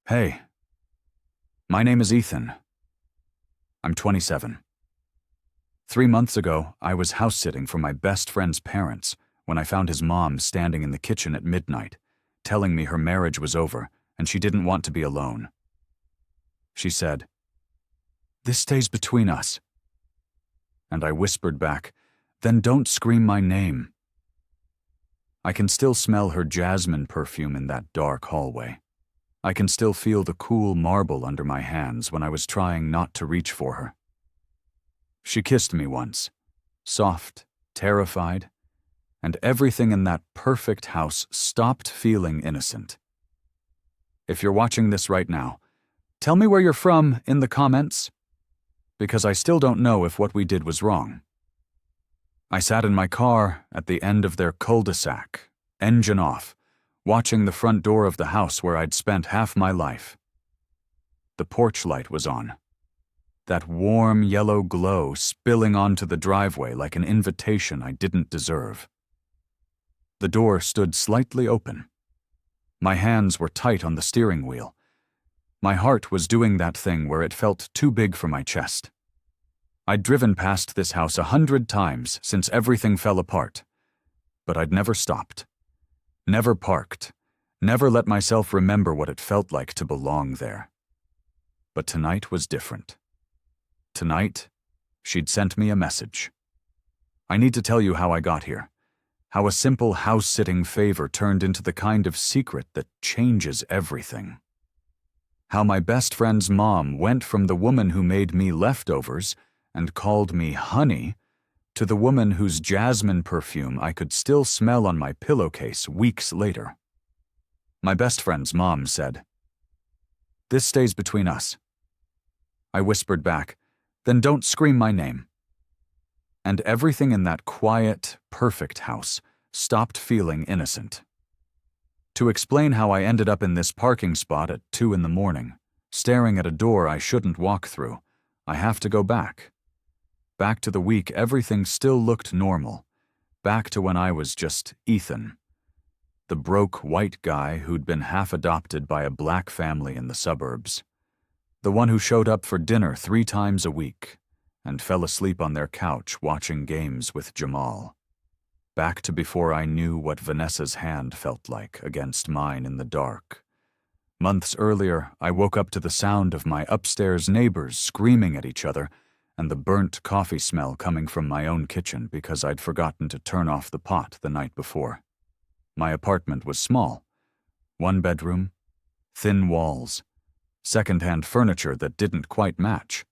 Hey, my name is Ethan. I'm 27. 3 months ago, I was house-sitting for my best friend's parents when I found his mom standing in the kitchen at midnight, telling me her marriage was over and she didn't want to be alone. She said, "This stays between us." And I whispered back, "Then don't scream my name." I can still smell her jasmine perfume in that dark hallway. I can still feel the cool marble under my hands when I was trying not to reach for her. She kissed me once, soft, terrified, and everything in that perfect house stopped feeling innocent. If you're watching this right now, tell me where you're from in the comments, because I still don't know if what we did was wrong. I sat in my car at the end of their cul-de-sac, engine off, watching the front door of the house where I'd spent half my life. The porch light was on, that warm yellow glow spilling onto the driveway like an invitation I didn't deserve. The door stood slightly open. My hands were tight on the steering wheel. My heart was doing that thing where it felt too big for my chest. I'd driven past this house 100 times since everything fell apart, but I'd never stopped. Never parked, never let myself remember what it felt like to belong there. But tonight was different. Tonight, she'd sent me a message. I need to tell you how I got here, how a simple house-sitting favor turned into the kind of secret that changes everything. How my best friend's mom went from the woman who made me leftovers and called me honey to the woman whose jasmine perfume I could still smell on my pillowcase weeks later. My best friend's mom said, "This stays between us." I whispered back, "Then don't scream my name." And everything in that quiet, perfect house stopped feeling innocent. To explain how I ended up in this parking spot at 2 a.m, staring at a door I shouldn't walk through, I have to go back. Back to the week everything still looked normal. Back to when I was just Ethan, the broke white guy who'd been half-adopted by a black family in the suburbs. The one who showed up for dinner 3 times a week and fell asleep on their couch watching games with Jamal. Back to before I knew what Vanessa's hand felt like against mine in the dark. Months earlier, I woke up to the sound of my upstairs neighbors screaming at each other and the burnt coffee smell coming from my own kitchen because I'd forgotten to turn off the pot the night before. My apartment was small. 1 bedroom, thin walls, second-hand furniture that didn't quite match.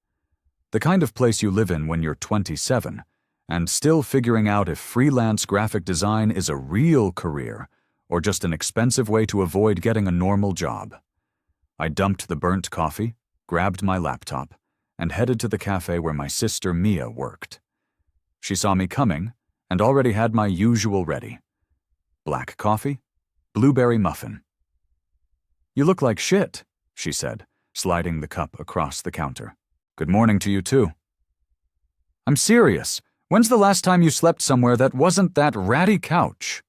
The kind of place you live in when you're 27 and still figuring out if freelance graphic design is a real career or just an expensive way to avoid getting a normal job. I dumped the burnt coffee, grabbed my laptop, and headed to the cafe where my sister Mia worked. She saw me coming and already had my usual ready. Black coffee, blueberry muffin. "You look like shit," she said, sliding the cup across the counter. "Good morning to you too." "I'm serious. When's the last time you slept somewhere that wasn't that ratty couch?"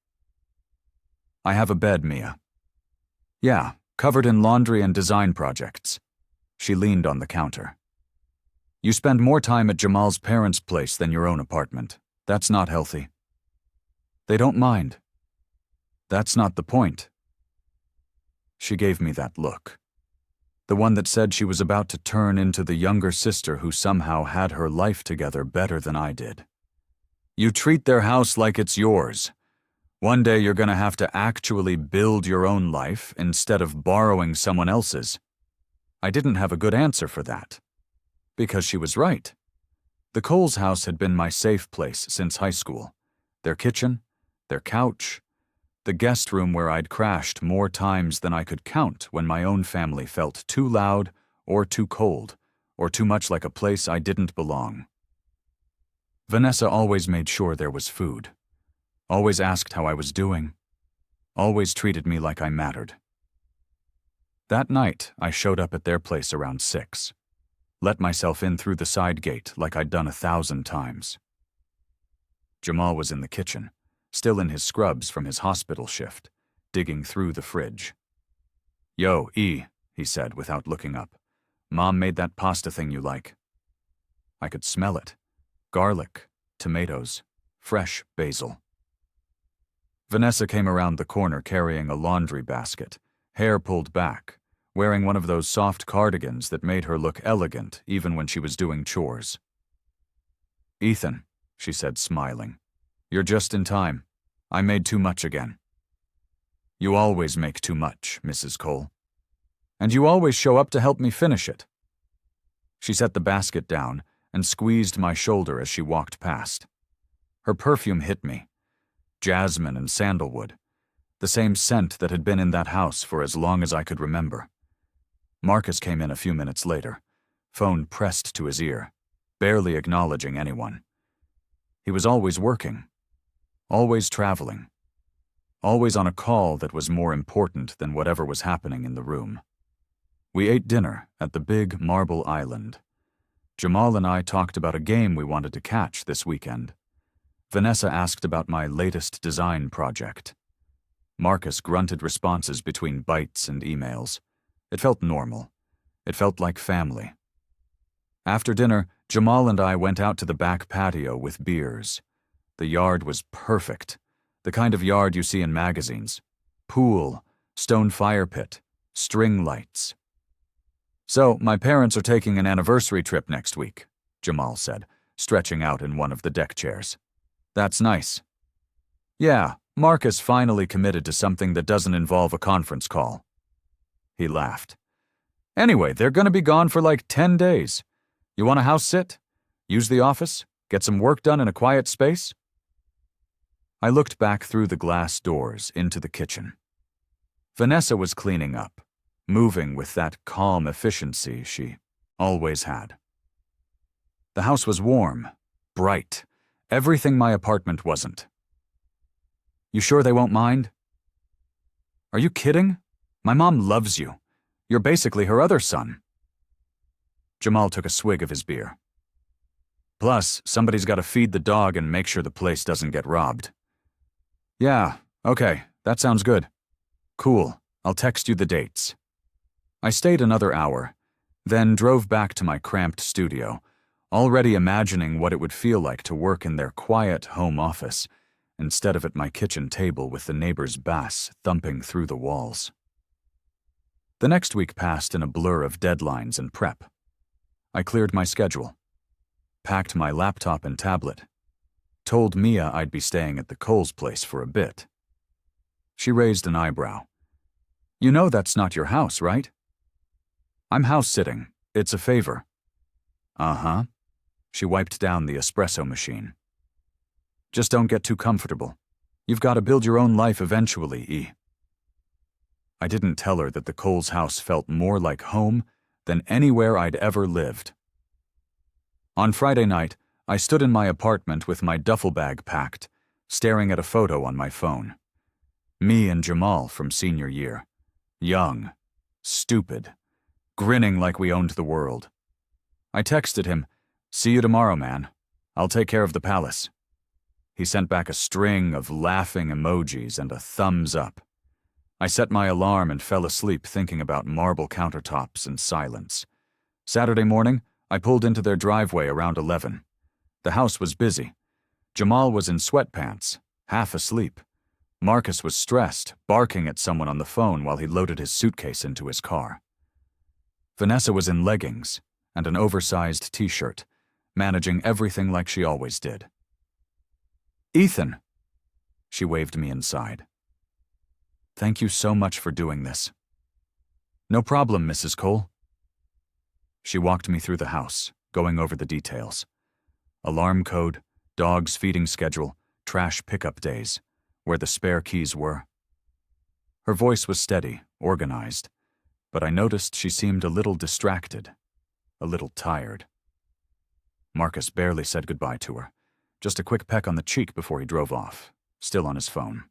"I have a bed, Mia." "Yeah, covered in laundry and design projects." She leaned on the counter. "You spend more time at Jamal's parents' place than your own apartment. That's not healthy." "They don't mind." "That's not the point." She gave me that look. The one that said she was about to turn into the younger sister who somehow had her life together better than I did. "You treat their house like it's yours. One day you're gonna have to actually build your own life instead of borrowing someone else's." I didn't have a good answer for that. Because she was right. The Coles house had been my safe place since high school. Their kitchen, their couch, the guest room where I'd crashed more times than I could count when my own family felt too loud or too cold or too much like a place I didn't belong. Vanessa always made sure there was food, always asked how I was doing, always treated me like I mattered. That night, I showed up at their place around 6. Let myself in through the side gate like I'd done 1,000 times. Jamal was in the kitchen, still in his scrubs from his hospital shift, digging through the fridge. "Yo, E," he said without looking up. Mom made that pasta thing you like. I could smell it. Garlic, tomatoes, fresh basil. Vanessa came around the corner carrying a laundry basket, hair pulled back, wearing one of those soft cardigans that made her look elegant even when she was doing chores. "Ethan," she said, smiling, "you're just in time. I made too much again." "You always make too much, Mrs. Cole. And you always show up to help me finish it." She set the basket down and squeezed my shoulder as she walked past. Her perfume hit me. Jasmine and sandalwood, the same scent that had been in that house for as long as I could remember. Marcus came in a few minutes later, phone pressed to his ear, barely acknowledging anyone. He was always working, always traveling, always on a call that was more important than whatever was happening in the room. We ate dinner at the big marble island. Jamal and I talked about a game we wanted to catch this weekend. Vanessa asked about my latest design project. Marcus grunted responses between bites and emails. It felt normal. It felt like family. After dinner, Jamal and I went out to the back patio with beers. The yard was perfect, the kind of yard you see in magazines. Pool, stone fire pit, string lights. "So, my parents are taking an anniversary trip next week," Jamal said, stretching out in one of the deck chairs. "That's nice." "Yeah, Marcus finally committed to something that doesn't involve a conference call." He laughed. "Anyway, they're gonna be gone for like 10 days. You want a house sit? Use the office? Get some work done in a quiet space?" I looked back through the glass doors into the kitchen. Vanessa was cleaning up, moving with that calm efficiency she always had. The house was warm, bright, everything my apartment wasn't. "You sure they won't mind?" "Are you kidding? My mom loves you. You're basically her other son." Jamal took a swig of his beer. "Plus, somebody's got to feed the dog and make sure the place doesn't get robbed." "Yeah, okay, that sounds good. Cool, I'll text you the dates." I stayed another hour, then drove back to my cramped studio, already imagining what it would feel like to work in their quiet home office instead of at my kitchen table with the neighbor's bass thumping through the walls. The next week passed in a blur of deadlines and prep. I cleared my schedule, packed my laptop and tablet, told Mia I'd be staying at the Coles place for a bit. She raised an eyebrow. "You know that's not your house, right?" "I'm house sitting. It's a favor." "Uh-huh." She wiped down the espresso machine. "Just don't get too comfortable. You've got to build your own life eventually, E." I didn't tell her that the Coles house felt more like home than anywhere I'd ever lived. On Friday night, I stood in my apartment with my duffel bag packed, staring at a photo on my phone. Me and Jamal from senior year. Young, stupid, grinning like we owned the world. I texted him, "See you tomorrow, man. I'll take care of the palace." He sent back a string of laughing emojis and a thumbs up. I set my alarm and fell asleep thinking about marble countertops and silence. Saturday morning, I pulled into their driveway around 11. The house was busy. Jamal was in sweatpants, half asleep. Marcus was stressed, barking at someone on the phone while he loaded his suitcase into his car. Vanessa was in leggings and an oversized t-shirt, managing everything like she always did. "Ethan!" She waved me inside. "Thank you so much for doing this." "No problem, Mrs. Cole." She walked me through the house, going over the details. Alarm code, dog's feeding schedule, trash pickup days, where the spare keys were. Her voice was steady, organized, but I noticed she seemed a little distracted, a little tired. Marcus barely said goodbye to her, just a quick peck on the cheek before he drove off, still on his phone.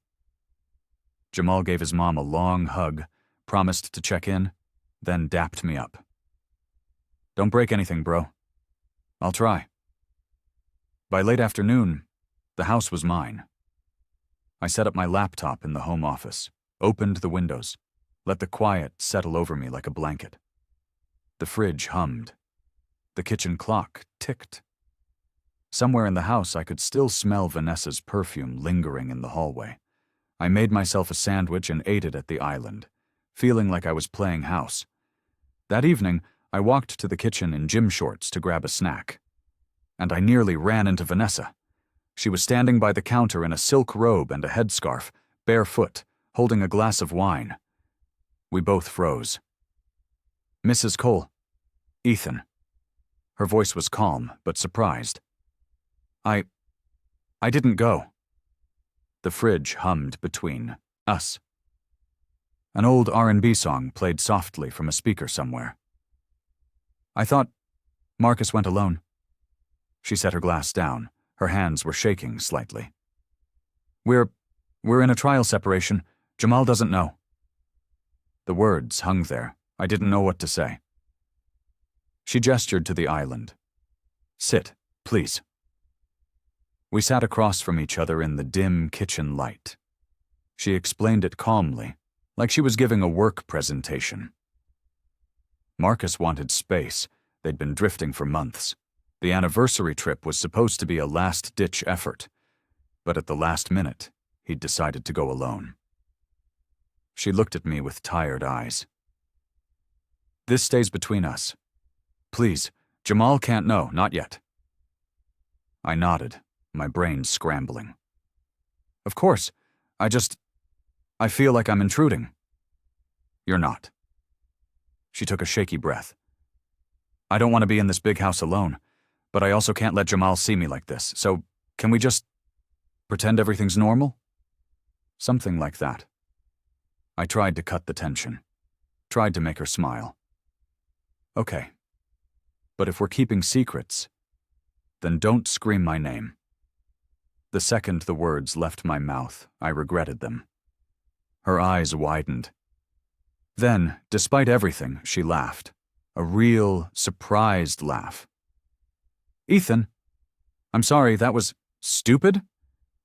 Jamal gave his mom a long hug, promised to check in, then dapped me up. "Don't break anything, bro." "I'll try." By late afternoon, the house was mine. I set up my laptop in the home office, opened the windows, let the quiet settle over me like a blanket. The fridge hummed. The kitchen clock ticked. Somewhere in the house I could still smell Vanessa's perfume lingering in the hallway. I made myself a sandwich and ate it at the island, feeling like I was playing house. That evening, I walked to the kitchen in gym shorts to grab a snack. And I nearly ran into Vanessa. She was standing by the counter in a silk robe and a headscarf, barefoot, holding a glass of wine. We both froze. "Mrs. Cole. Ethan." Her voice was calm, but surprised. I didn't go." The fridge hummed between us. An old R&B song played softly from a speaker somewhere. "I thought Marcus went alone." She set her glass down. Her hands were shaking slightly. We're in a trial separation. Jamal doesn't know." The words hung there. I didn't know what to say. She gestured to the island. "Sit, please." We sat across from each other in the dim kitchen light. She explained it calmly, like she was giving a work presentation. Marcus wanted space. They'd been drifting for months. The anniversary trip was supposed to be a last-ditch effort, but at the last minute, he'd decided to go alone. She looked at me with tired eyes. "This stays between us. Please, Jamal can't know, not yet." I nodded, my brain scrambling. "Of course, I feel like I'm intruding." "You're not." She took a shaky breath. "I don't want to be in this big house alone, but I also can't let Jamal see me like this, so can we just pretend everything's normal?" Something like that. I tried to cut the tension, tried to make her smile. "Okay, but if we're keeping secrets, then don't scream my name." The second the words left my mouth, I regretted them. Her eyes widened. Then, despite everything, she laughed. A real, surprised laugh. "Ethan, I'm sorry, that was stupid?"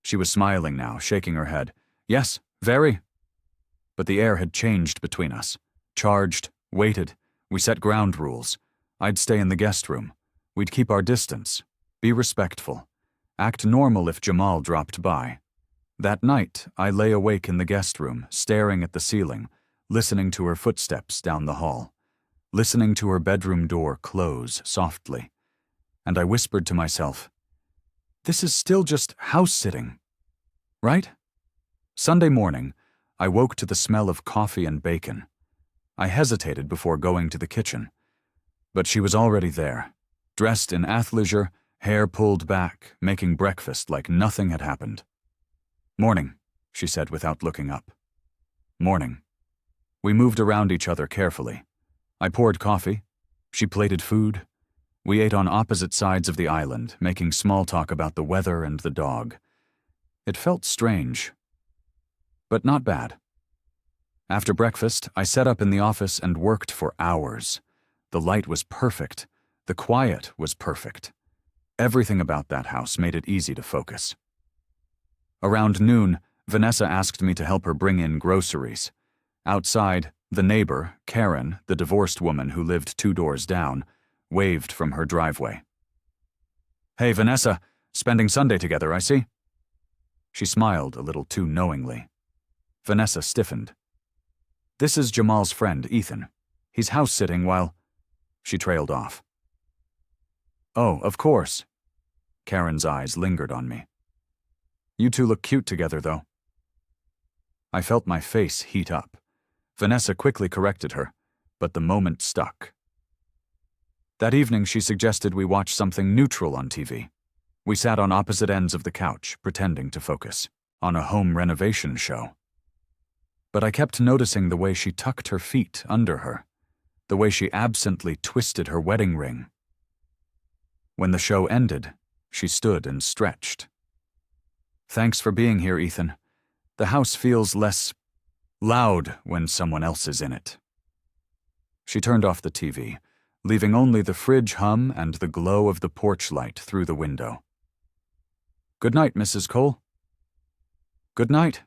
She was smiling now, shaking her head. "Yes, very." But the air had changed between us. Charged, waited. We set ground rules. I'd stay in the guest room. We'd keep our distance. Be respectful. Act normal if Jamal dropped by. That night, I lay awake in the guest room, staring at the ceiling, listening to her footsteps down the hall, listening to her bedroom door close softly. And I whispered to myself, "This is still just house-sitting, right?" Sunday morning, I woke to the smell of coffee and bacon. I hesitated before going to the kitchen, but she was already there, dressed in athleisure, hair pulled back, making breakfast like nothing had happened. "Morning," she said without looking up. "Morning." We moved around each other carefully. I poured coffee. She plated food. We ate on opposite sides of the island, making small talk about the weather and the dog. It felt strange, but not bad. After breakfast, I sat up in the office and worked for hours. The light was perfect. The quiet was perfect. Everything about that house made it easy to focus. Around noon, Vanessa asked me to help her bring in groceries. Outside, the neighbor, Karen, the divorced woman who lived 2 doors down, waved from her driveway. "Hey, Vanessa, spending Sunday together, I see." She smiled a little too knowingly. Vanessa stiffened. "This is Jamal's friend, Ethan. He's house-sitting while—" She trailed off. "Oh, of course." Karen's eyes lingered on me. "You two look cute together, though." I felt my face heat up. Vanessa quickly corrected her, but the moment stuck. That evening, she suggested we watch something neutral on TV. We sat on opposite ends of the couch, pretending to focus on a home renovation show. But I kept noticing the way she tucked her feet under her, the way she absently twisted her wedding ring. When the show ended, she stood and stretched. "Thanks for being here, Ethan. The house feels less loud when someone else is in it." She turned off the TV, leaving only the fridge hum and the glow of the porch light through the window. "Good night, Mrs. Cole." "Good night."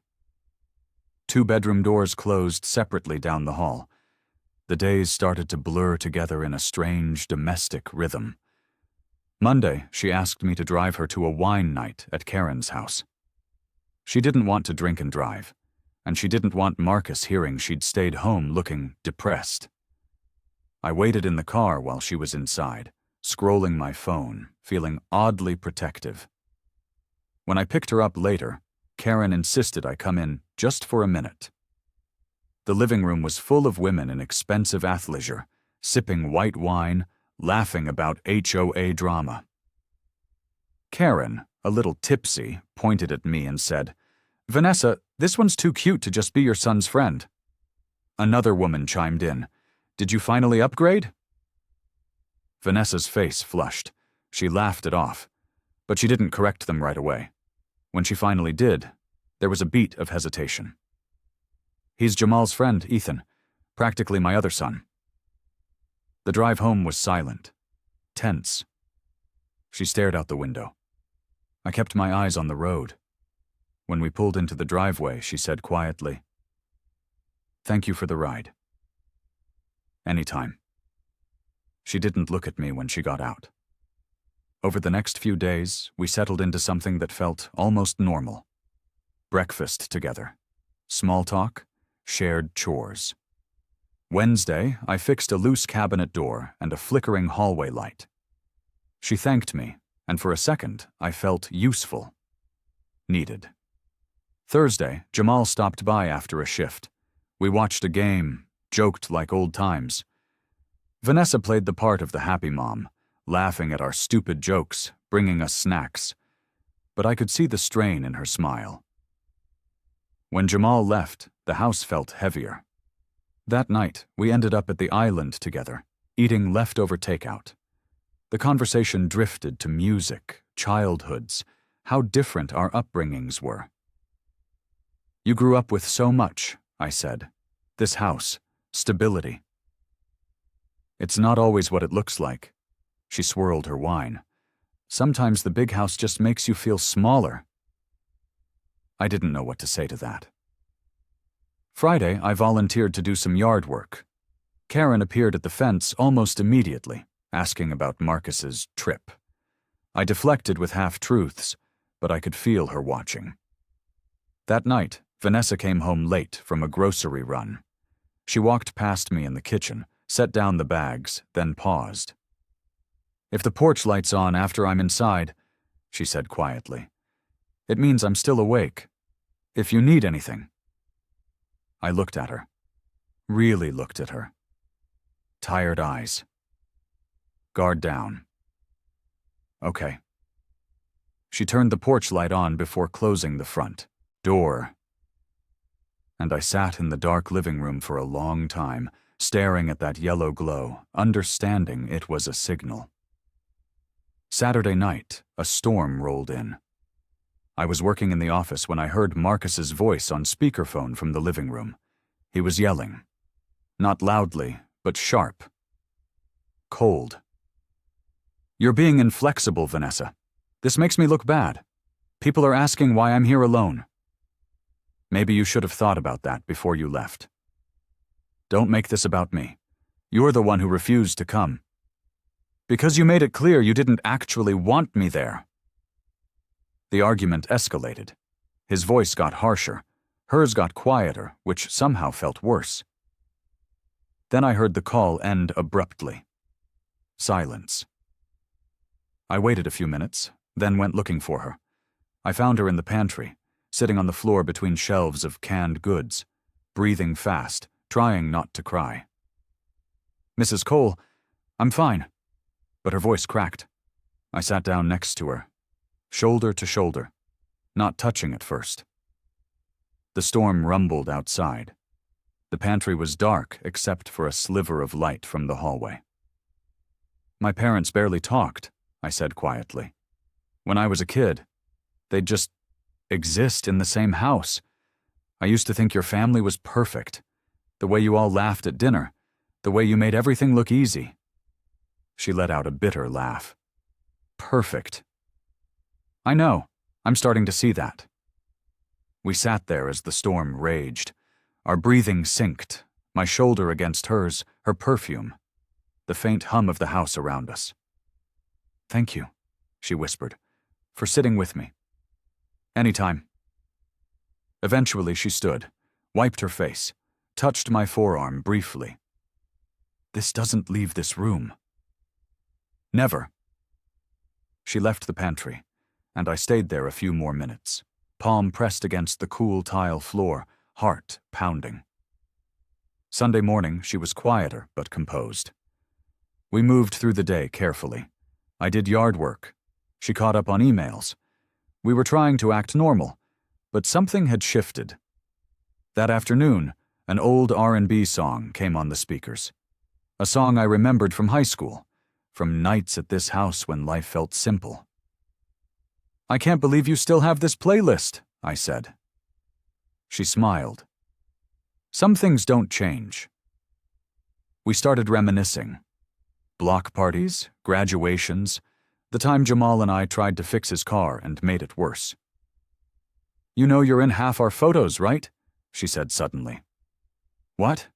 2 bedroom doors closed separately down the hall. The days started to blur together in a strange domestic rhythm. Monday, she asked me to drive her to a wine night at Karen's house. She didn't want to drink and drive, and she didn't want Marcus hearing she'd stayed home looking depressed. I waited in the car while she was inside, scrolling my phone, feeling oddly protective. When I picked her up later, Karen insisted I come in just for a minute. The living room was full of women in expensive athleisure, sipping white wine, laughing about HOA drama. Karen, a little tipsy, pointed at me and said, "Vanessa, this one's too cute to just be your son's friend." Another woman chimed in, "Did you finally upgrade?" Vanessa's face flushed. She laughed it off, but she didn't correct them right away. When she finally did, there was a beat of hesitation. "He's Jamal's friend, Ethan, practically my other son." The drive home was silent, tense. She stared out the window. I kept my eyes on the road. When we pulled into the driveway, she said quietly, "Thank you for the ride." "Anytime." She didn't look at me when she got out. Over the next few days, we settled into something that felt almost normal. Breakfast together. Small talk. Shared chores. Wednesday, I fixed a loose cabinet door and a flickering hallway light. She thanked me, and for a second, I felt useful. Needed. Thursday, Jamal stopped by after a shift. We watched a game, joked like old times. Vanessa played the part of the happy mom, laughing at our stupid jokes, bringing us snacks. But I could see the strain in her smile. When Jamal left, the house felt heavier. That night, we ended up at the island together, eating leftover takeout. The conversation drifted to music, childhoods, how different our upbringings were. "You grew up with so much," I said. "This house, stability." "It's not always what it looks like." She swirled her wine. "Sometimes the big house just makes you feel smaller." I didn't know what to say to that. Friday, I volunteered to do some yard work. Karen appeared at the fence almost immediately, asking about Marcus's trip. I deflected with half-truths, but I could feel her watching. That night, Vanessa came home late from a grocery run. She walked past me in the kitchen, set down the bags, then paused. "If the porch light's on after I'm inside," she said quietly, "it means I'm still awake. If you need anything." I looked at her. Really looked at her. Tired eyes. Guard down. "Okay." She turned the porch light on before closing the front door. And I sat in the dark living room for a long time, staring at that yellow glow, understanding it was a signal. Saturday night, a storm rolled in. I was working in the office when I heard Marcus's voice on speakerphone from the living room. He was yelling. Not loudly, but sharp. Cold. "You're being inflexible, Vanessa. This makes me look bad. People are asking why I'm here alone." "Maybe you should have thought about that before you left." "Don't make this about me. You're the one who refused to come. Because you made it clear you didn't actually want me there." The argument escalated. His voice got harsher. Hers got quieter, which somehow felt worse. Then I heard the call end abruptly. Silence. I waited a few minutes, then went looking for her. I found her in the pantry, sitting on the floor between shelves of canned goods, breathing fast, trying not to cry. "Mrs. Cole, I'm fine." But her voice cracked. I sat down next to her, shoulder to shoulder, not touching at first. The storm rumbled outside. The pantry was dark except for a sliver of light from the hallway. "My parents barely talked," I said quietly. "When I was a kid, they'd just exist in the same house. I used to think your family was perfect. The way you all laughed at dinner, the way you made everything look easy." She let out a bitter laugh. "Perfect." "I know. I'm starting to see that." We sat there as the storm raged. Our breathing synced, my shoulder against hers, her perfume, the faint hum of the house around us. "Thank you," she whispered, "for sitting with me. Anytime." Eventually she stood, wiped her face, touched my forearm briefly. "This doesn't leave this room." "Never." She left the pantry, and I stayed there a few more minutes, palm pressed against the cool tile floor, heart pounding. Sunday morning, she was quieter but composed. We moved through the day carefully. I did yard work. She caught up on emails. We were trying to act normal, but something had shifted. That afternoon, an old R&B song came on the speakers. A song I remembered from high school, from nights at this house when life felt simple. "I can't believe you still have this playlist," I said. She smiled. "Some things don't change." We started reminiscing. Block parties, graduations, the time Jamal and I tried to fix his car and made it worse. "You know you're in half our photos, right?" she said suddenly. "What?"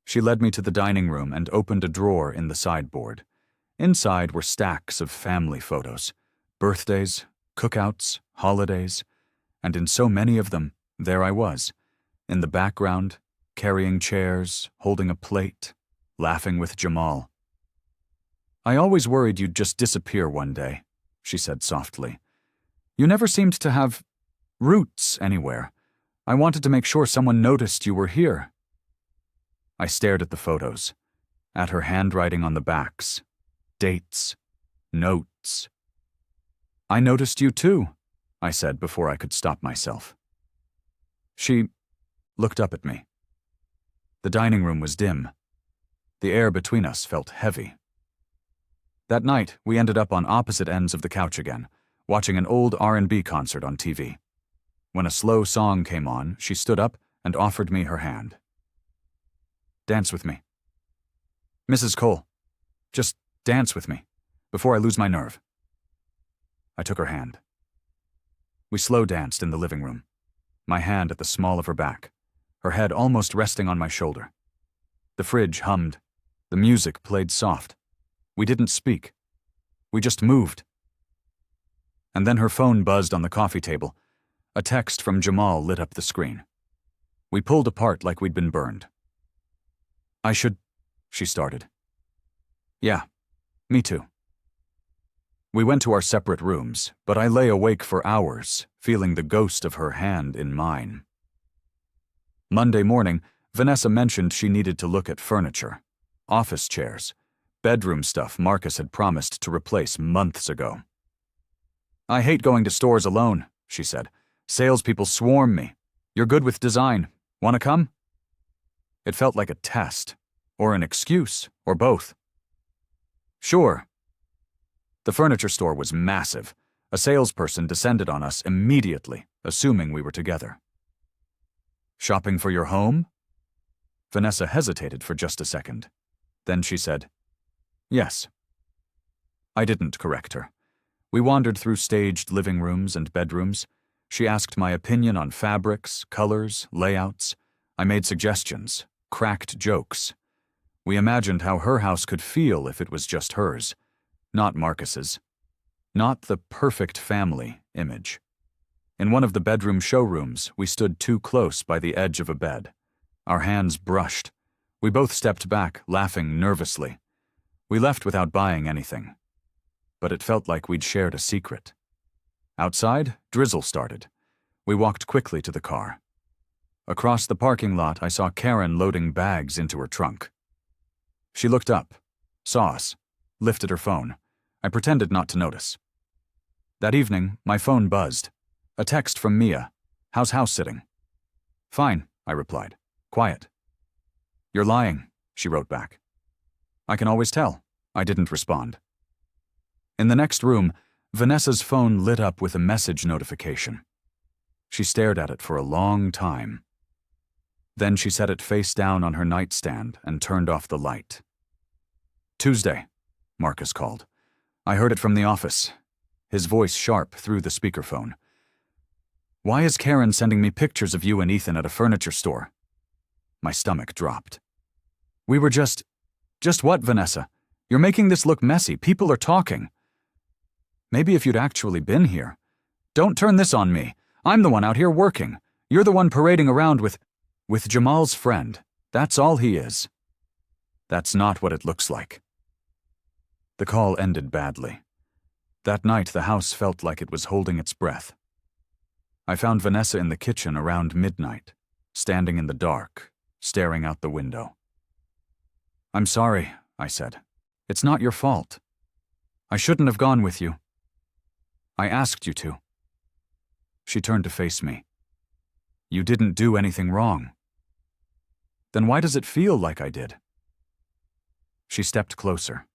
She led me to the dining room and opened a drawer in the sideboard. Inside were stacks of family photos, birthdays, cookouts, holidays, and in so many of them, there I was, in the background, carrying chairs, holding a plate, laughing with Jamal. "I always worried you'd just disappear one day," she said softly. "You never seemed to have roots anywhere. I wanted to make sure someone noticed you were here." I stared at the photos, at her handwriting on the backs, dates, notes. "I noticed you too," I said before I could stop myself. She looked up at me. The dining room was dim. The air between us felt heavy. That night, we ended up on opposite ends of the couch again, watching an old R&B concert on TV. When a slow song came on, she stood up and offered me her hand. "Dance with me." "Mrs. Cole, just dance with me, before I lose my nerve." I took her hand. We slow danced in the living room, my hand at the small of her back, her head almost resting on my shoulder. The fridge hummed. The music played soft. We didn't speak. We just moved. And then her phone buzzed on the coffee table. A text from Jamal lit up the screen. We pulled apart like we'd been burned. "I should," she started. "Yeah, me too." We went to our separate rooms, but I lay awake for hours, feeling the ghost of her hand in mine. Monday morning, Vanessa mentioned she needed to look at furniture, office chairs, bedroom stuff Marcus had promised to replace months ago. "I hate going to stores alone," she said. "Salespeople swarm me. You're good with design. Want to come?" It felt like a test, or an excuse, or both. "Sure." The furniture store was massive. A salesperson descended on us immediately, assuming we were together. "Shopping for your home?" Vanessa hesitated for just a second. Then she said, "Yes." I didn't correct her. We wandered through staged living rooms and bedrooms. She asked my opinion on fabrics, colors, layouts. I made suggestions, cracked jokes. We imagined how her house could feel if it was just hers, not Marcus's. Not the perfect family image. In one of the bedroom showrooms, we stood too close by the edge of a bed. Our hands brushed. We both stepped back, laughing nervously. We left without buying anything. But it felt like we'd shared a secret. Outside, drizzle started. We walked quickly to the car. Across the parking lot, I saw Karen loading bags into her trunk. She looked up, saw us, lifted her phone. I pretended not to notice. That evening, my phone buzzed. A text from Mia. "How's house sitting?" "Fine," I replied. "Quiet." "You're lying," she wrote back. "I can always tell." I didn't respond. In the next room, Vanessa's phone lit up with a message notification. She stared at it for a long time. Then she set it face down on her nightstand and turned off the light. "Tuesday," Marcus called. I heard it from the office, his voice sharp through the speakerphone. Why is Karen sending me pictures of you and Ethan at a furniture store? My stomach dropped. We were just what, Vanessa? You're making this look messy. People are talking. Maybe if you'd actually been here. Don't turn this on me. I'm the one out here working. You're the one parading around with Jamal's friend. That's all he is. That's not what it looks like. The call ended badly. That night, the house felt like it was holding its breath. I found Vanessa in the kitchen around midnight, standing in the dark, staring out the window. I'm sorry, I said. It's not your fault. I shouldn't have gone with you. I asked you to. She turned to face me. You didn't do anything wrong. Then why does it feel like I did? She stepped closer.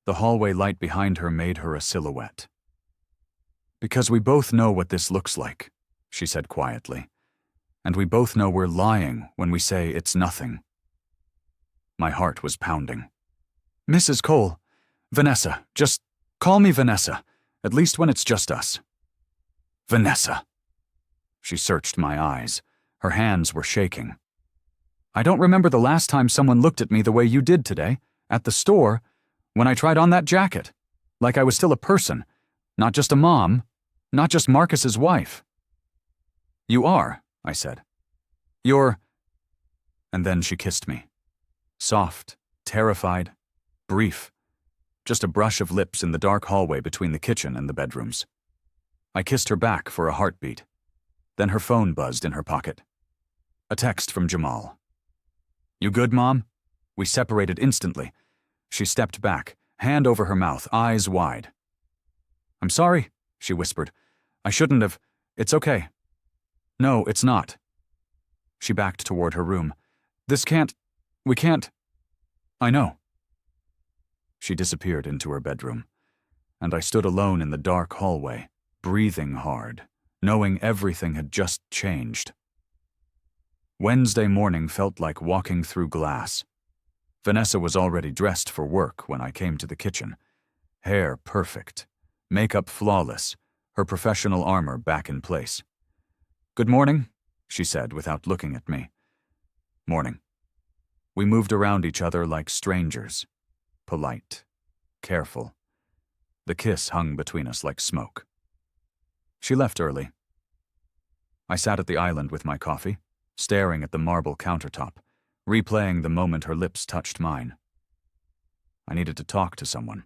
The hallway light behind her made her a silhouette. Because we both know what this looks like, she said quietly. And we both know we're lying when we say it's nothing. My heart was pounding. Mrs. Cole, Vanessa, just call me Vanessa, at least when it's just us. Vanessa. She searched my eyes. Her hands were shaking. I don't remember the last time someone looked at me the way you did today, at the store, when I tried on that jacket, like I was still a person, not just a mom, not just Marcus's wife. You are, I said. You're... And then she kissed me. Soft, terrified, brief, just a brush of lips in the dark hallway between the kitchen and the bedrooms. I kissed her back for a heartbeat. Then her phone buzzed in her pocket. A text from Jamal. You good, Mom? We separated instantly. She stepped back, hand over her mouth, eyes wide. I'm sorry, she whispered. I shouldn't have. It's okay. No, it's not. She backed toward her room. We can't. I know. She disappeared into her bedroom, and I stood alone in the dark hallway, breathing hard, knowing everything had just changed. Wednesday morning felt like walking through glass. Vanessa was already dressed for work when I came to the kitchen. Hair perfect, makeup flawless, her professional armor back in place. Good morning, she said without looking at me. Morning. We moved around each other like strangers, polite, careful. The kiss hung between us like smoke. She left early. I sat at the island with my coffee, staring at the marble countertop, replaying the moment her lips touched mine. I needed to talk to someone.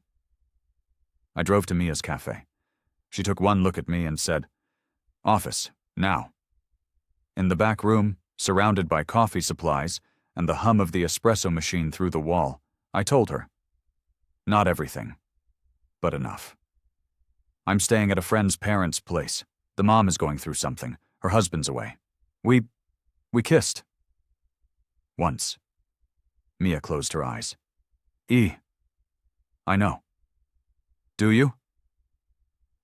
I drove to Mia's cafe. She took one look at me and said, Office, now. In the back room, surrounded by coffee supplies and the hum of the espresso machine through the wall, I told her, not everything, but enough. I'm staying at a friend's parents' place. The mom is going through something. Her husband's away. We kissed. Once. Mia closed her eyes. I know. Do you?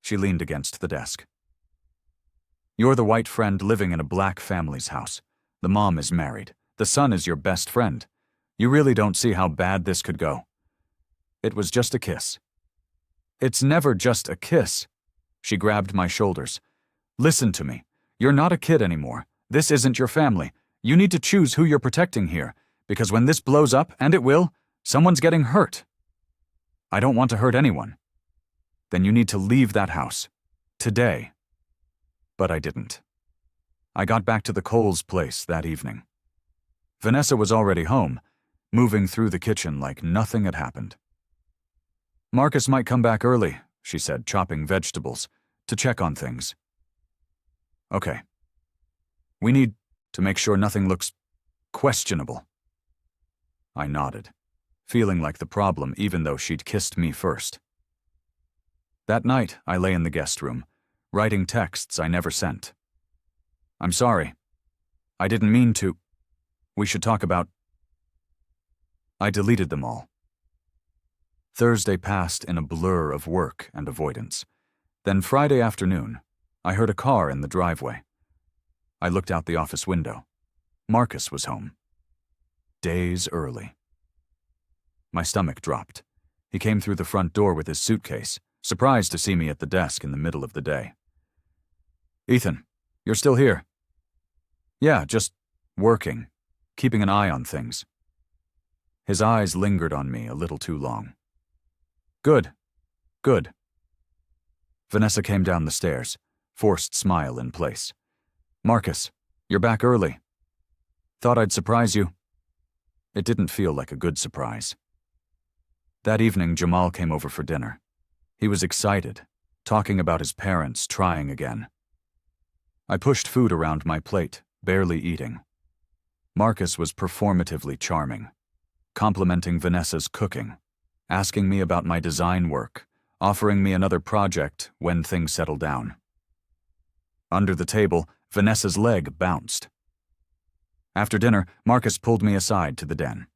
She leaned against the desk. You're the white friend living in a black family's house. The mom is married. The son is your best friend. You really don't see how bad this could go. It was just a kiss. It's never just a kiss. She grabbed my shoulders. Listen to me. You're not a kid anymore. This isn't your family. You need to choose who you're protecting here, because when this blows up, and it will, someone's getting hurt. I don't want to hurt anyone. Then you need to leave that house. Today. But I didn't. I got back to the Coles place that evening. Vanessa was already home, moving through the kitchen like nothing had happened. Marcus might come back early, she said, chopping vegetables, to check on things. Okay. We need to make sure nothing looks questionable. I nodded, feeling like the problem even though she'd kissed me first. That night, I lay in the guest room, writing texts I never sent. I'm sorry. I didn't mean to. We should talk about... I deleted them all. Thursday passed in a blur of work and avoidance. Then Friday afternoon, I heard a car in the driveway. I looked out the office window. Marcus was home. Days early. My stomach dropped. He came through the front door with his suitcase, surprised to see me at the desk in the middle of the day. Ethan, You're still here? Yeah, just working, keeping an eye on things. His eyes lingered on me a little too long. Good. Good. Vanessa came down the stairs, forced smile in place. Marcus, you're back early. Thought I'd surprise you. It didn't feel like a good surprise. That evening, Jamal came over for dinner. He was excited, talking about his parents trying again. I pushed food around my plate, barely eating. Marcus was performatively charming, complimenting Vanessa's cooking, asking me about my design work, offering me another project when things settled down. Under the table, Vanessa's leg bounced. After dinner, Marcus pulled me aside to the den.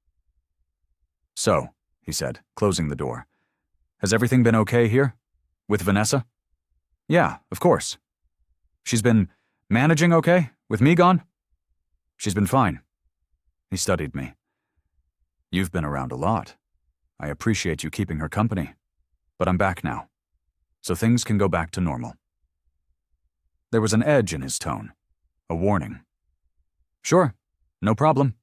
So, he said, closing the door, has everything been okay here? With Vanessa? Yeah, of course. She's been managing okay, with me gone? She's been fine. He studied me. You've been around a lot. I appreciate you keeping her company. But I'm back now, so things can go back to normal. There was an edge in his tone, a warning. Sure, no problem.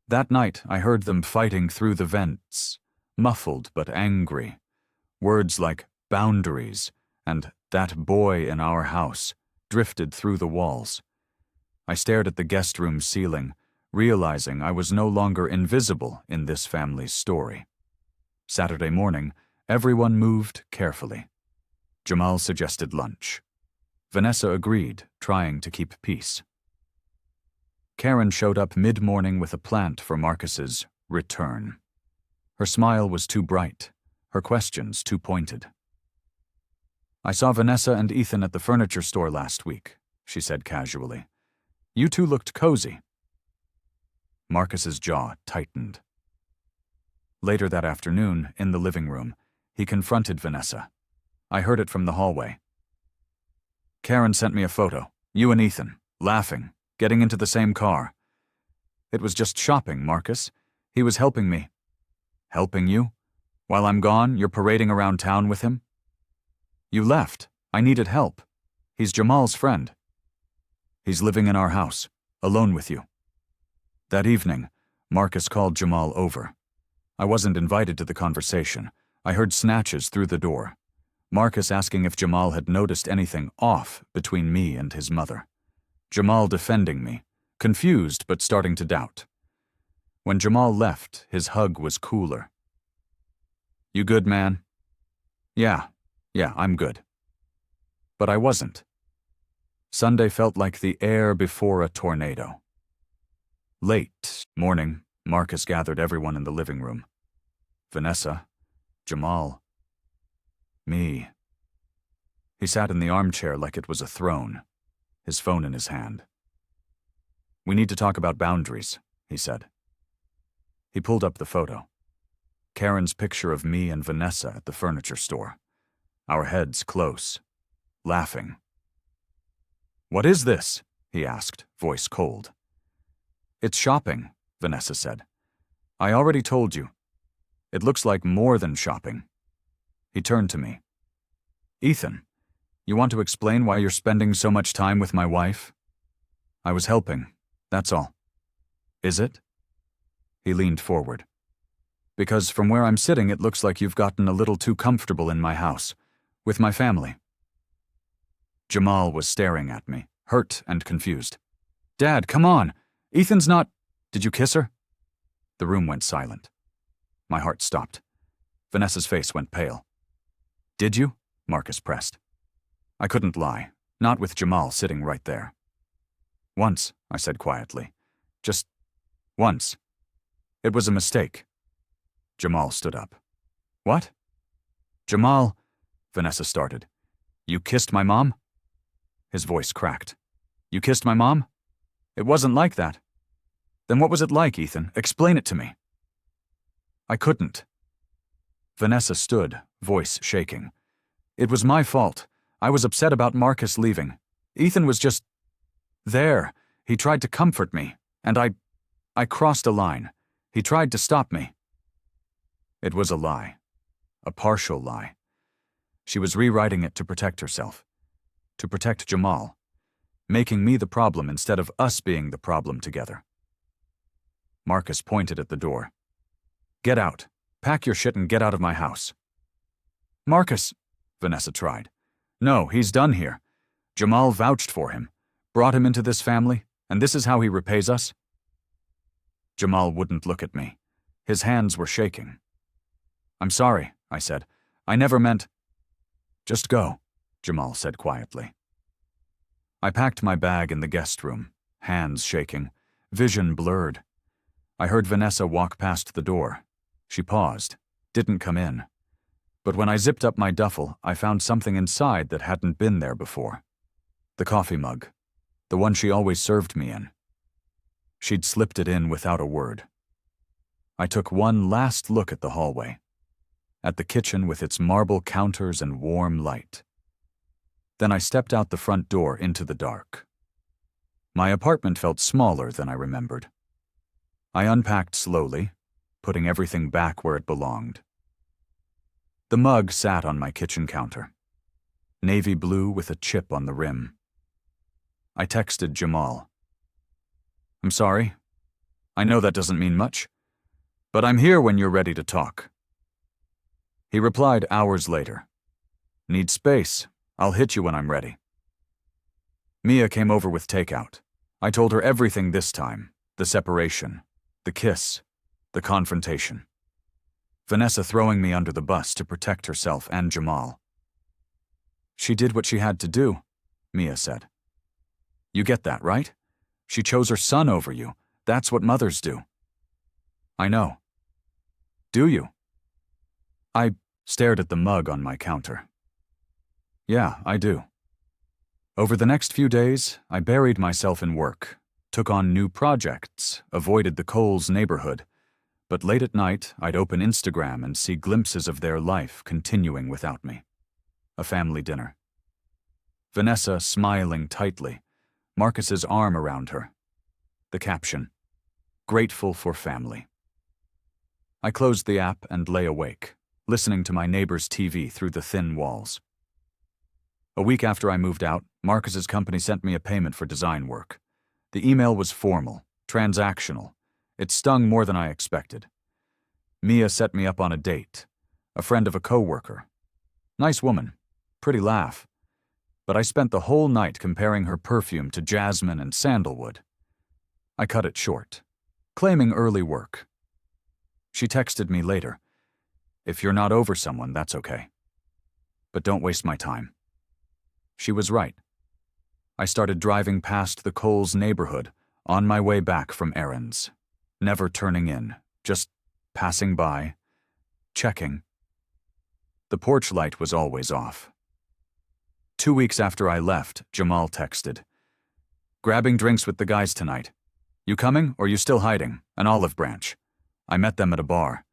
That night, I heard them fighting through the vents, muffled but angry. Words like boundaries and that boy in our house drifted through the walls. I stared at the guest room ceiling, realizing I was no longer invisible in this family's story. Saturday morning, everyone moved carefully. Jamal suggested lunch. Vanessa agreed, trying to keep peace. Karen showed up mid-morning with a plant for Marcus's return. Her smile was too bright, her questions too pointed. I saw Vanessa and Ethan at the furniture store last week, she said casually. You two looked cozy. Marcus's jaw tightened. Later that afternoon, in the living room, he confronted Vanessa. I heard it from the hallway. Karen sent me a photo, you and Ethan, laughing, getting into the same car. It was just shopping, Marcus. He was helping me. Helping you? While I'm gone, you're parading around town with him? You left. I needed help. He's Jamal's friend. He's living in our house, alone with you. That evening, Marcus called Jamal over. I wasn't invited to the conversation. I heard snatches through the door. Marcus asking if Jamal had noticed anything off between me and his mother. Jamal defending me, confused but starting to doubt. When Jamal left, his hug was cooler. You good, man? Yeah, I'm good. But I wasn't. Sunday felt like the air before a tornado. Late morning, Marcus gathered everyone in the living room. Vanessa, Jamal, me. He sat in the armchair like it was a throne, his phone in his hand. We need to talk about boundaries, he said. He pulled up the photo. Karen's picture of me and Vanessa at the furniture store. Our heads close, laughing. What is this? He asked, voice cold. It's shopping, Vanessa said. I already told you. It looks like more than shopping. He turned to me. Ethan, you want to explain why you're spending so much time with my wife? I was helping, that's all. Is it? He leaned forward. Because from where I'm sitting, it looks like you've gotten a little too comfortable in my house, with my family. Jamal was staring at me, hurt and confused. Dad, come on. Ethan's not… Did you kiss her? The room went silent. My heart stopped. Vanessa's face went pale. Did you? Marcus pressed. I couldn't lie, not with Jamal sitting right there. Once, I said quietly. Just once. It was a mistake. Jamal stood up. What? Jamal, Vanessa started. You kissed my mom? His voice cracked. You kissed my mom? It wasn't like that. Then what was it like, Ethan? Explain it to me. I couldn't. Vanessa stood, voice shaking. It was my fault. I was upset about Marcus leaving. Ethan was just… there. He tried to comfort me, and I crossed a line. He tried to stop me. It was a lie. A partial lie. She was rewriting it to protect herself. To protect Jamal. making me the problem instead of us being the problem together. Marcus pointed at the door. "Get out. Pack your shit and get out of my house." "Marcus," Vanessa tried. "No, he's done here. Jamal vouched for him, brought him into this family, and this is how he repays us?" Jamal wouldn't look at me. His hands were shaking. "I'm sorry," I said. "I never meant—" "Just go," Jamal said quietly. I packed my bag in the guest room, hands shaking, vision blurred. I heard Vanessa walk past the door. She paused, didn't come in. But when I zipped up my duffel, I found something inside that hadn't been there before. The coffee mug, the one she always served me in. She'd slipped it in without a word. I took one last look at the hallway, at the kitchen with its marble counters and warm light. Then I stepped out the front door into the dark. My apartment felt smaller than I remembered. I unpacked slowly, putting everything back where it belonged. The mug sat on my kitchen counter, navy blue with a chip on the rim. I texted Jamal. "I'm sorry. I know that doesn't mean much, but I'm here when you're ready to talk." He replied hours later. "Need space. I'll hit you when I'm ready." Mia came over with takeout. I told her everything this time, the separation, the kiss, the confrontation. Vanessa throwing me under the bus to protect herself and Jamal. "She did what she had to do," Mia said. "You get that, right? She chose her son over you. That's what mothers do." "I know." "Do you?" I stared at the mug on my counter. "Yeah, I do." Over the next few days, I buried myself in work, took on new projects, avoided the Coles neighborhood, but late at night, I'd open Instagram and see glimpses of their life continuing without me. A family dinner. Vanessa smiling tightly, Marcus's arm around her. The caption, "Grateful for family." I closed the app and lay awake, listening to my neighbor's TV through the thin walls. A week after I moved out, Marcus's company sent me a payment for design work. The email was formal, transactional. It stung more than I expected. Mia set me up on a date, a friend of a coworker. Nice woman, pretty laugh. But I spent the whole night comparing her perfume to jasmine and sandalwood. I cut it short, claiming early work. She texted me later. "If you're not over someone, that's okay. But don't waste my time." She was right. I started driving past the Coles neighborhood, on my way back from errands. Never turning in, just passing by, checking. The porch light was always off. 2 weeks after I left, Jamal texted. "Grabbing drinks with the guys tonight. You coming or you still hiding? An olive branch." I met them at a bar.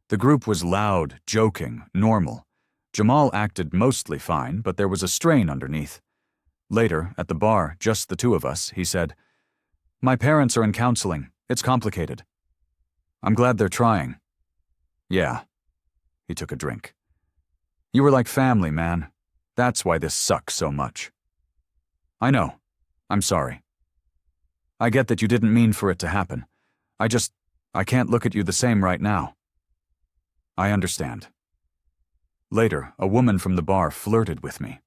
The group was loud, joking, normal. Jamal acted mostly fine, but there was a strain underneath. Later, at the bar, just the two of us, he said, "My parents are in counseling. It's complicated." "I'm glad they're trying." "Yeah." He took a drink. "You were like family, man. That's why this sucks so much." "I know. I'm sorry. I get that you didn't mean for it to happen. I can't look at you the same right now." "I understand." Later, a woman from the bar flirted with me.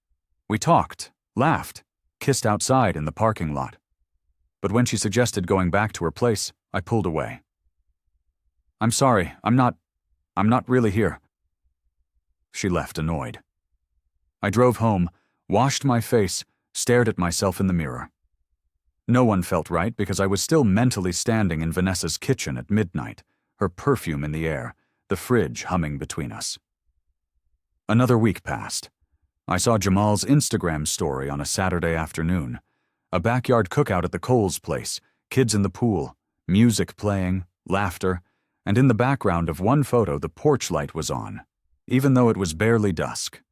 We talked, laughed, kissed outside in the parking lot. But when she suggested going back to her place, I pulled away. "I'm sorry, I'm not really here." She left annoyed. I drove home, washed my face, stared at myself in the mirror. No one felt right because I was still mentally standing in Vanessa's kitchen at midnight, her perfume in the air, the fridge humming between us. Another week passed. I saw Jamal's Instagram story on a Saturday afternoon. A backyard cookout at the Coles place, kids in the pool, music playing, laughter, and in the background of one photo the porch light was on, even though it was barely dusk.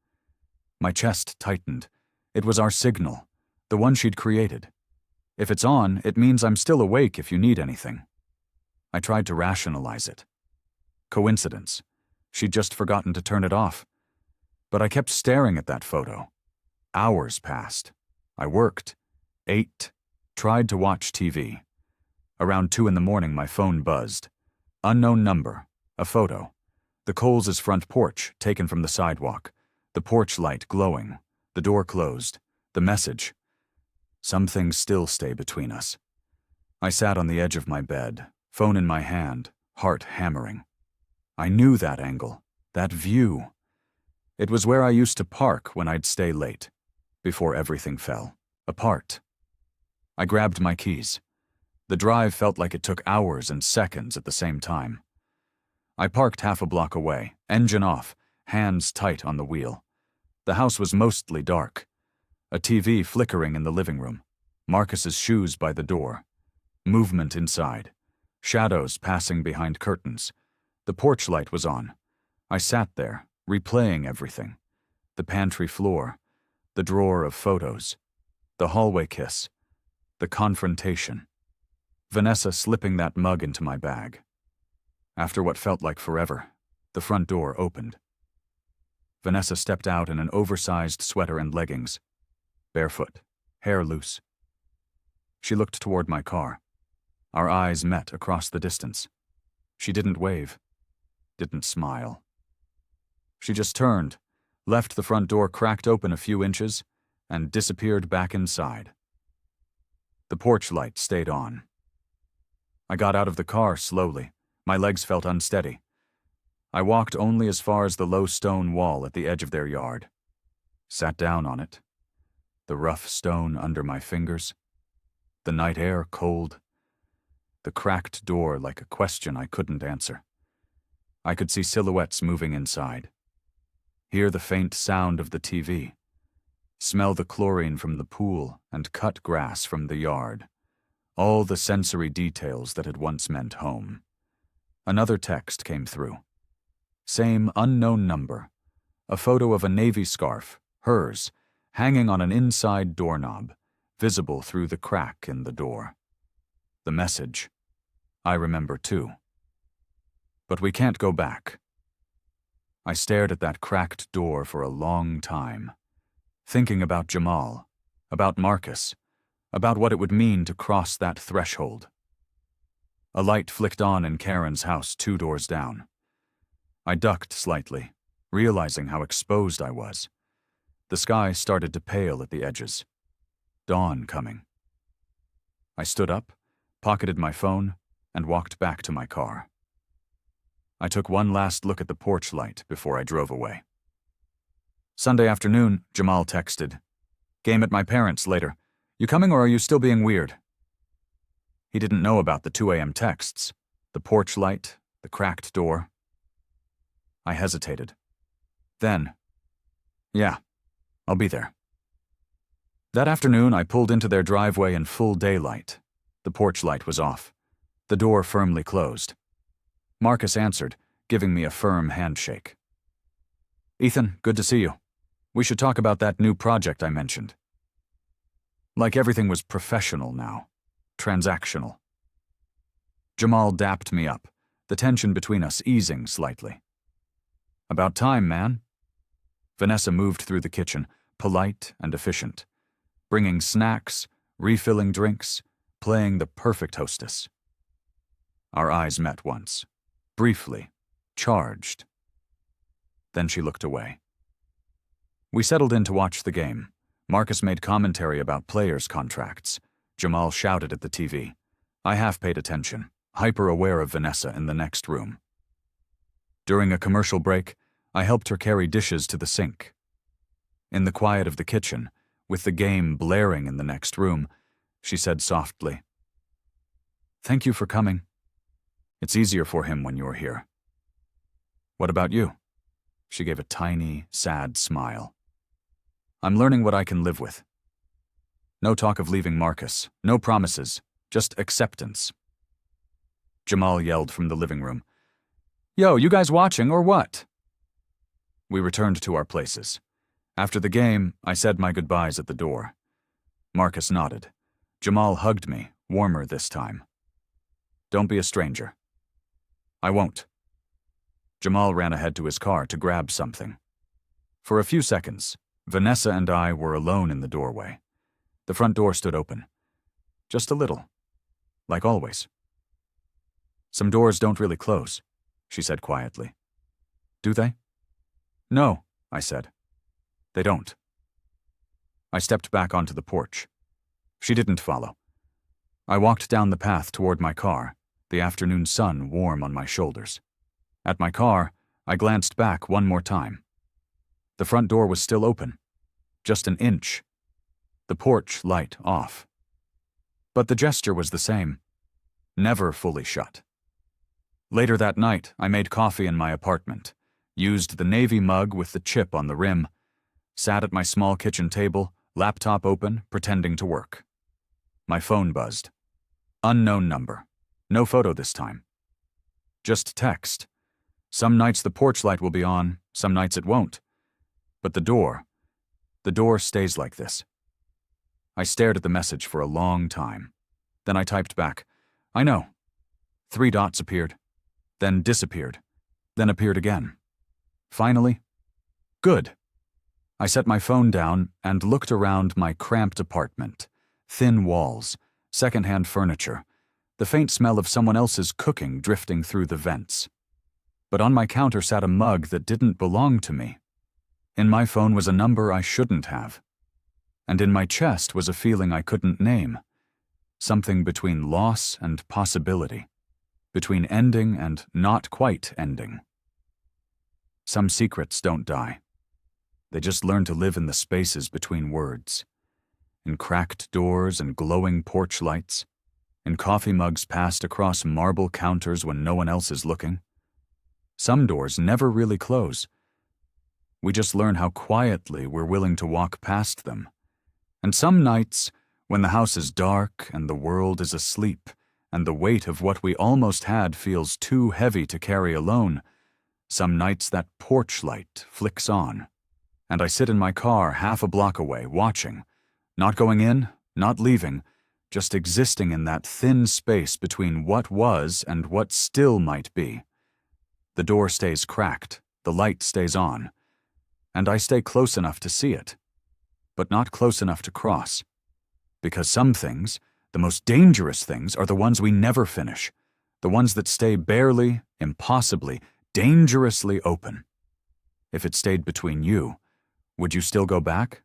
My chest tightened. It was our signal, the one she'd created. If it's on, it means I'm still awake if you need anything. I tried to rationalize it. Coincidence. She'd just forgotten to turn it off. But I kept staring at that photo. Hours passed. I worked. ate, tried to watch TV. Around 2 in the morning, my phone buzzed. Unknown number, a photo. The Coles' front porch, taken from the sidewalk. The porch light glowing. The door closed. The message. Some things still stay between us. I sat on the edge of my bed, phone in my hand, heart hammering. I knew that angle, that view. It was where I used to park when I'd stay late, before everything fell apart. I grabbed my keys. The drive felt like it took hours and seconds at the same time. I parked half a block away, engine off, hands tight on the wheel. The house was mostly dark. A TV flickering in the living room. Marcus's shoes by the door. Movement inside. Shadows passing behind curtains. The porch light was on. I sat there, replaying everything. The pantry floor. The drawer of photos. The hallway kiss. The confrontation. Vanessa slipping that mug into my bag. After what felt like forever, the front door opened. Vanessa stepped out in an oversized sweater and leggings. Barefoot, hair loose. She looked toward my car. Our eyes met across the distance. She didn't wave, didn't smile. She just turned, left the front door cracked open a few inches, and disappeared back inside. The porch light stayed on. I got out of the car slowly. My legs felt unsteady. I walked only as far as the low stone wall at the edge of their yard. Sat down on it. The rough stone under my fingers. The night air cold. The cracked door like a question I couldn't answer. I could see silhouettes moving inside. Hear the faint sound of the TV. Smell the chlorine from the pool and cut grass from the yard. All the sensory details that had once meant home. Another text came through. Same unknown number. A photo of a navy scarf, hers, hanging on an inside doorknob, visible through the crack in the door. The message. I remember too. But we can't go back. I stared at that cracked door for a long time, thinking about Jamal, about Marcus, about what it would mean to cross that threshold. A light flicked on in Karen's house 2 doors down. I ducked slightly, realizing how exposed I was. The sky started to pale at the edges. Dawn coming. I stood up, pocketed my phone, and walked back to my car. I took one last look at the porch light before I drove away. Sunday afternoon, Jamal texted. Game at my parents' later. You coming or are you still being weird? He didn't know about the 2 a.m. texts, the porch light, the cracked door. I hesitated. Then, yeah, I'll be there. That afternoon, I pulled into their driveway in full daylight. The porch light was off. The door firmly closed. Marcus answered, giving me a firm handshake. Ethan, good to see you. We should talk about that new project I mentioned. Like everything was professional now. Transactional. Jamal dapped me up, the tension between us easing slightly. About time, man. Vanessa moved through the kitchen, polite and efficient, bringing snacks, refilling drinks, playing the perfect hostess. Our eyes met once, briefly, charged. Then she looked away. We settled in to watch the game. Marcus made commentary about players' contracts. Jamal shouted at the TV. I half paid attention, hyper-aware of Vanessa in the next room. During a commercial break, I helped her carry dishes to the sink. In the quiet of the kitchen, with the game blaring in the next room, she said softly, Thank you for coming. It's easier for him when you're here. What about you? She gave a tiny, sad smile. I'm learning what I can live with. No talk of leaving Marcus, no promises, just acceptance. Jamal yelled from the living room. Yo, you guys watching or what? We returned to our places. After the game, I said my goodbyes at the door. Marcus nodded. Jamal hugged me, warmer this time. Don't be a stranger. I won't. Jamal ran ahead to his car to grab something. For a few seconds, Vanessa and I were alone in the doorway. The front door stood open. Just a little. Like always. Some doors don't really close, she said quietly. Do they? No, I said. They don't. I stepped back onto the porch. She didn't follow. I walked down the path toward my car, the afternoon sun warm on my shoulders. At my car, I glanced back one more time. The front door was still open, just an inch. The porch light off. But the gesture was the same, never fully shut. Later that night, I made coffee in my apartment, used the navy mug with the chip on the rim, sat at my small kitchen table, laptop open, pretending to work. My phone buzzed. Unknown number. No photo this time. Just text. Some nights the porch light will be on, some nights it won't. But the door stays like this. I stared at the message for a long time. Then I typed back, I know. 3 dots appeared, then disappeared, then appeared again. Finally, good. I set my phone down and looked around my cramped apartment. Thin walls, secondhand furniture, the faint smell of someone else's cooking drifting through the vents. But on my counter sat a mug that didn't belong to me. In my phone was a number I shouldn't have. And in my chest was a feeling I couldn't name. Something between loss and possibility. Between ending and not quite ending. Some secrets don't die. They just learn to live in the spaces between words. In cracked doors and glowing porch lights. In coffee mugs passed across marble counters when no one else is looking. Some doors never really close. We just learn how quietly we're willing to walk past them. And some nights, when the house is dark and the world is asleep, and the weight of what we almost had feels too heavy to carry alone, some nights that porch light flicks on, and I sit in my car half a block away, watching, not going in, not leaving, just existing in that thin space between what was and what still might be. The door stays cracked, the light stays on, and I stay close enough to see it, but not close enough to cross. Because some things, the most dangerous things, are the ones we never finish, the ones that stay barely, impossibly, dangerously open. If it stayed between you, would you still go back?